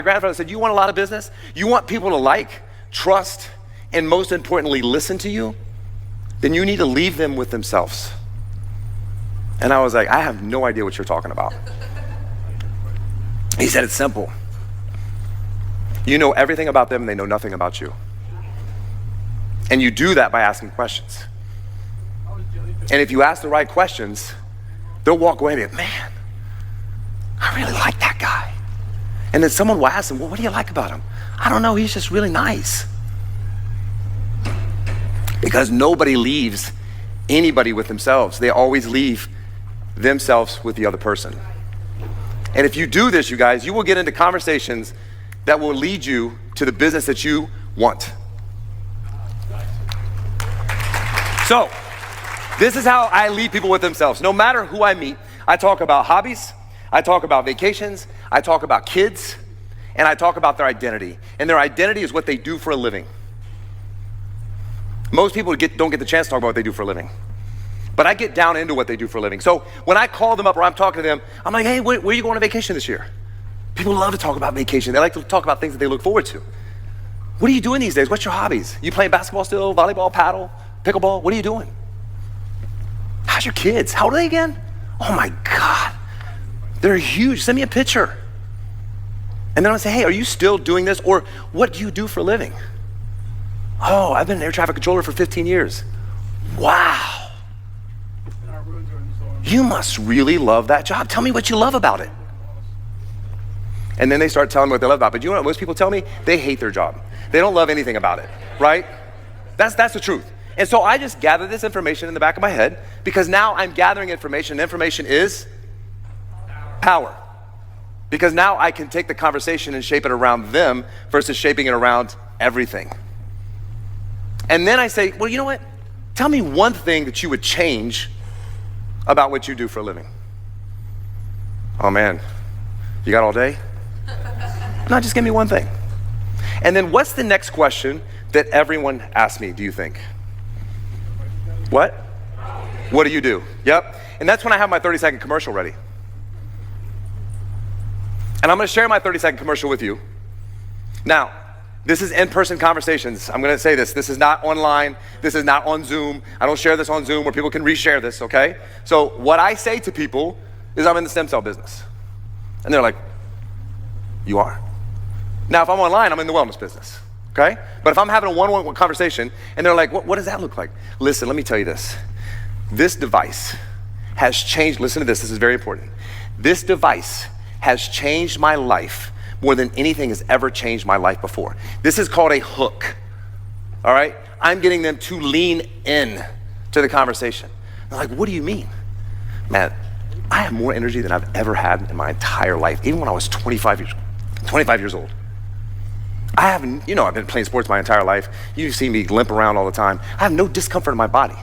grandfather said, you want a lot of business? You want people to like, trust, and most importantly, listen to you? Then you need to leave them with themselves. And I was like, I have no idea what you're talking about. He said, it's simple. You know everything about them and they know nothing about you. And you do that by asking questions. And if you ask the right questions, they'll walk away and be like, man, I really like that guy. And then someone will ask them, well, what do you like about him? I don't know, he's just really nice. Because nobody leaves anybody with themselves. They always leave themselves with the other person. And if you do this, you guys, you will get into conversations that will lead you to the business that you want. So, this is how I lead people with themselves. No matter who I meet, I talk about hobbies, I talk about vacations, I talk about kids, and I talk about their identity. And their identity is what they do for a living. Most people don't get the chance to talk about what they do for a living. But I get down into what they do for a living. So when I call them up or I'm talking to them, I'm like, hey, where are you going on vacation this year? People love to talk about vacation. They like to talk about things that they look forward to. What are you doing these days? What's your hobbies? You playing basketball still, volleyball, paddle, pickleball? What are you doing? How's your kids? How old are they again? Oh my God. They're huge. Send me a picture. And then I'm gonna say, hey, are you still doing this? Or what do you do for a living? Oh, I've been an air traffic controller for 15 years. Wow. You must really love that job. Tell me what you love about it. And then they start telling me what they love about it. But you know what most people tell me? They hate their job. They don't love anything about it, right? That's the truth. And so I just gather this information in the back of my head because now I'm gathering information. Information is power. Because now I can take the conversation and shape it around them versus shaping it around everything. And then I say, well, you know what? Tell me one thing that you would change about what you do for a living. Oh man, you got all day? No, just give me one thing. And then what's the next question that everyone asks me, do you think? What? What do you do? Yep. And that's when I have my 30-second commercial ready. And I'm gonna share my 30-second commercial with you. Now, this is in-person conversations. I'm gonna say this. This is not online. This is not on Zoom. I don't share this on Zoom where people can reshare this, okay? So what I say to people is I'm in the stem cell business. And they're like, you are? Now, if I'm online, I'm in the wellness business, okay? But if I'm having a one-on-one conversation and they're like, what does that look like? Listen, let me tell you this. This device has changed, listen to this is very important. This device has changed my life more than anything has ever changed my life before. This is called a hook, all right? I'm getting them to lean in to the conversation. They're like, what do you mean? Man, I have more energy than I've ever had in my entire life, even when I was 25 years old. I've been playing sports my entire life. You see me limp around all the time. I have no discomfort in my body.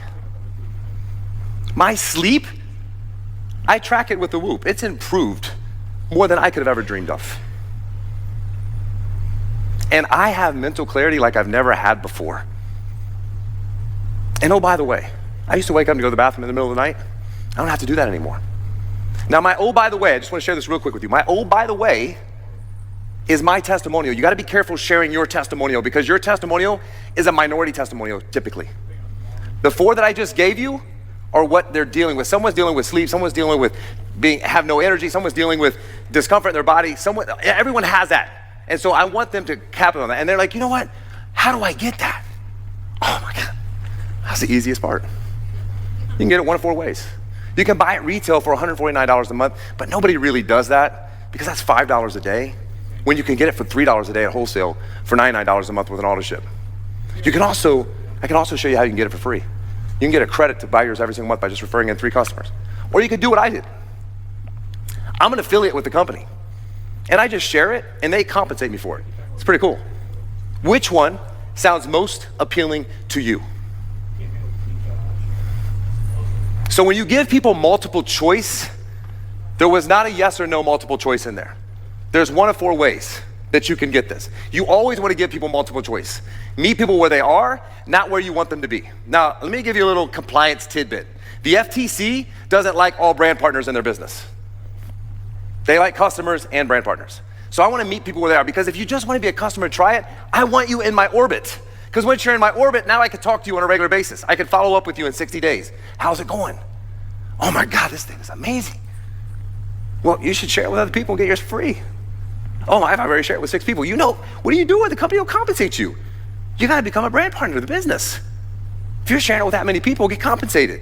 My sleep, I track it with the Whoop. It's improved more than I could have ever dreamed of. And I have mental clarity like I've never had before. And oh, by the way, I used to wake up and go to the bathroom in the middle of the night. I don't have to do that anymore. Now my oh, by the way, I just want to share this real quick with you. My oh, by the way is my testimonial. You got to be careful sharing your testimonial because your testimonial is a minority testimonial typically. The four that I just gave you are what they're dealing with. Someone's dealing with sleep, someone's dealing with have no energy, someone's dealing with discomfort in their body, everyone has that. And so I want them to capitalize on that. And they're like, you know what? How do I get that? Oh my God, that's the easiest part. You can get it one of four ways. You can buy it retail for $149 a month, but nobody really does that because that's $5 a day when you can get it for $3 a day at wholesale for $99 a month with an auto ship. I can also show you how you can get it for free. You can get a credit to buy yours every single month by just referring in 3 customers. Or you could do what I did. I'm an affiliate with the company. And I just share it, and they compensate me for it. It's pretty cool. Which one sounds most appealing to you? So when you give people multiple choice, there was not a yes or no multiple choice in there. There's one of 4 ways that you can get this. You always want to give people multiple choice. Meet people where they are, not where you want them to be. Now, let me give you a little compliance tidbit. The FTC doesn't like all brand partners in their business. They like customers and brand partners. So I want to meet people where they are, because if you just want to be a customer and try it, I want you in my orbit. Because once you're in my orbit, now I can talk to you on a regular basis. I can follow up with you in 60 days. How's it going? Oh my God, this thing is amazing. Well, you should share it with other people and get yours free. Oh, I've already shared it with 6 people. You know, what do you do? The company will compensate you. You got to become a brand partner of the business. If you're sharing it with that many people, get compensated.